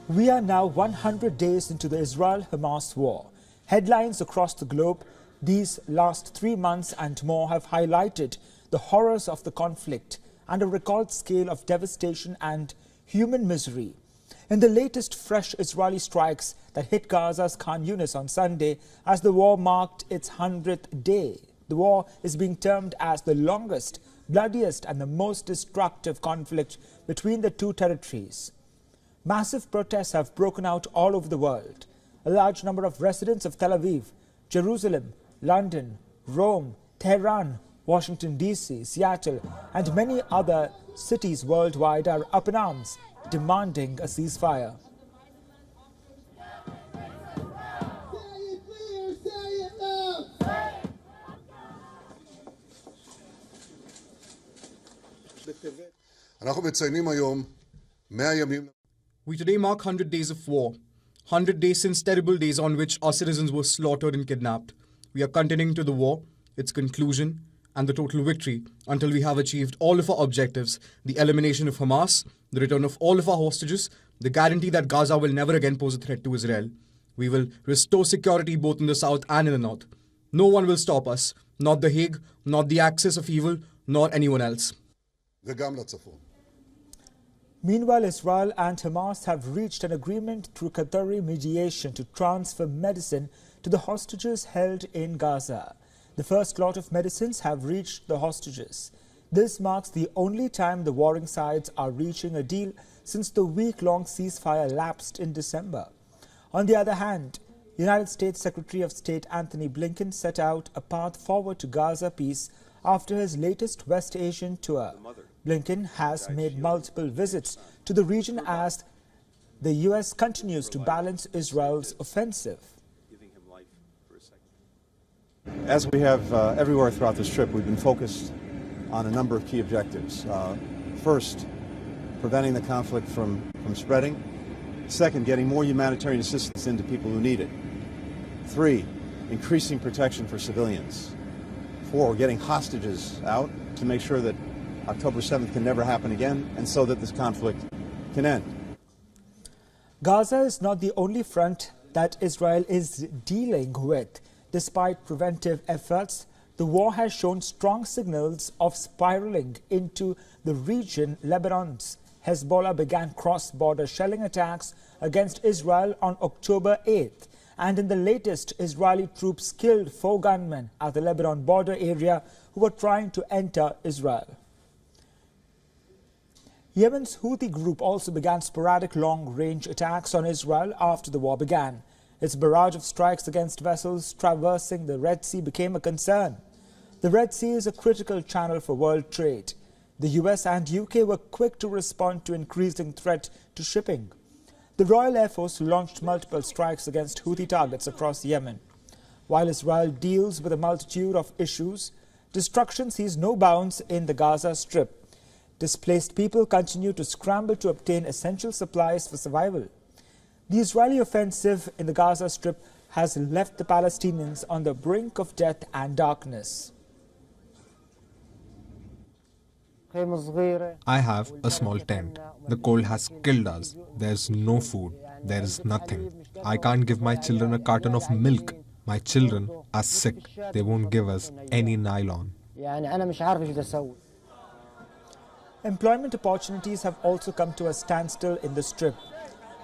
We are now 100 days into the Israel-Hamas war. Headlines across the globe these last 3 months and more have highlighted the horrors of the conflict and a record scale of devastation and human misery. In the latest fresh Israeli strikes that hit Gaza's Khan Yunis on Sunday as the war marked its 100th day, the war is being termed as the longest, bloodiest and the most destructive conflict between the two territories. Massive protests have broken out all over the world. A large number of residents of Tel Aviv, Jerusalem, London, Rome, Tehran, Washington DC, Seattle and many other cities worldwide are up in arms, demanding a ceasefire. We today mark 100 days of war. 100 days since terrible days on which our citizens were slaughtered and kidnapped. We are continuing to the war, its conclusion, and the total victory until we have achieved all of our objectives, the elimination of Hamas, the return of all of our hostages, the guarantee that Gaza will never again pose a threat to Israel. We will restore security both in the south and in the north. No one will stop us, not The Hague, not the axis of evil, nor anyone else. Meanwhile, Israel and Hamas have reached an agreement through Qatari mediation to transfer medicine to the hostages held in Gaza. The first lot of medicines have reached the hostages. This marks the only time the warring sides are reaching a deal since the week-long ceasefire lapsed in December. On the other hand, United States Secretary of State Antony Blinken set out a path forward to Gaza peace after his latest West Asian tour. Blinken has made multiple visits to the region as the U.S. continues to balance Israel's offensive. As we have everywhere throughout this trip, we've been focused on a number of key objectives. First, preventing the conflict from spreading. Second, getting more humanitarian assistance into people who need it. 3, increasing protection for civilians. 4, getting hostages out to make sure that October 7th can never happen again, and so that this conflict can end. Gaza is not the only front that Israel is dealing with. Despite preventive efforts, the war has shown strong signals of spiraling into the region. Lebanon's Hezbollah began cross-border shelling attacks against Israel on October 8th. And in the latest, Israeli troops killed 4 gunmen at the Lebanon border area who were trying to enter Israel. Yemen's Houthi group also began sporadic long-range attacks on Israel after the war began. Its barrage of strikes against vessels traversing the Red Sea became a concern. The Red Sea is a critical channel for world trade. The US and UK were quick to respond to increasing threat to shipping. The Royal Air Force launched multiple strikes against Houthi targets across Yemen. While Israel deals with a multitude of issues, destruction sees no bounds in the Gaza Strip. Displaced people continue to scramble to obtain essential supplies for survival. The Israeli offensive in the Gaza Strip has left the Palestinians on the brink of death and darkness. I have a small tent. The cold has killed us. There's no food. There is nothing. I can't give my children a carton of milk. My children are sick. They won't give us any nylon. Employment opportunities have also come to a standstill in the Strip.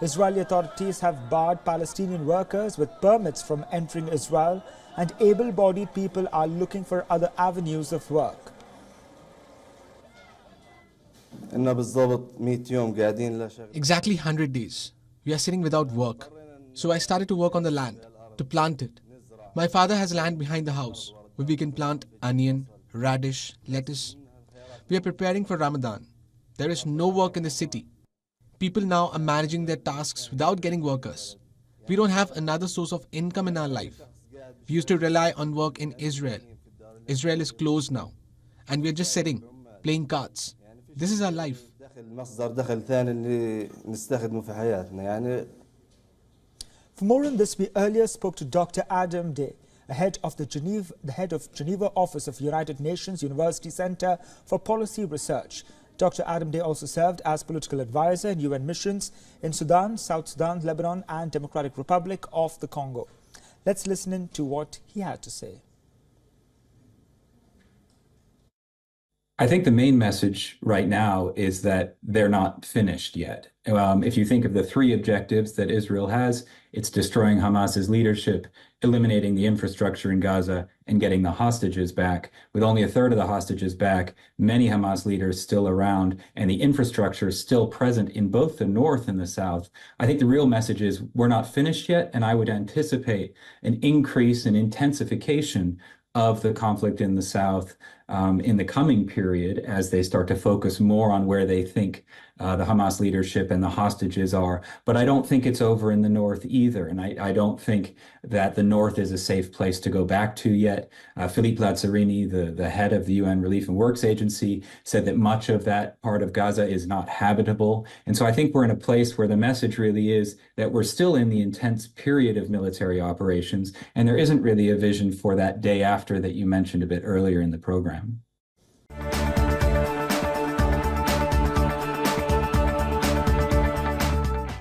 Israeli authorities have barred Palestinian workers with permits from entering Israel, and able-bodied people are looking for other avenues of work. Exactly 100 days. We are sitting without work. So I started to work on the land, to plant it. My father has land behind the house, where we can plant onion, radish, lettuce. We are preparing for Ramadan. There is no work in the city. People now are managing their tasks without getting workers. We don't have another source of income in our life. We used to rely on work in Israel. Israel is closed now. And we are just sitting, playing cards. This is our life. For more on this, we earlier spoke to Dr. Adam Day, the head of Geneva office of United Nations University Center for Policy Research. Dr. Adam Day also served as political advisor in UN missions in Sudan, South Sudan, Lebanon and Democratic Republic of the Congo. Let's listen in to what he had to say. I think the main message right now is that they're not finished yet. If you think of the three objectives that Israel has, it's destroying Hamas's leadership, eliminating the infrastructure in Gaza, and getting the hostages back. With only a third of the hostages back, many Hamas leaders still around, and the infrastructure still present in both the north and the south. I think the real message is we're not finished yet, and I would anticipate an increase in intensification of the conflict in the south in the coming period as they start to focus more on where they think the Hamas leadership and the hostages are. But I don't think it's over in the north either. And I don't think that the north is a safe place to go back to yet. Philippe Lazzarini, the head of the UN Relief and Works Agency, said that much of that part of Gaza is not habitable. And so I think we're in a place where the message really is that we're still in the intense period of military operations, and there isn't really a vision for that day after that you mentioned a bit earlier in the program.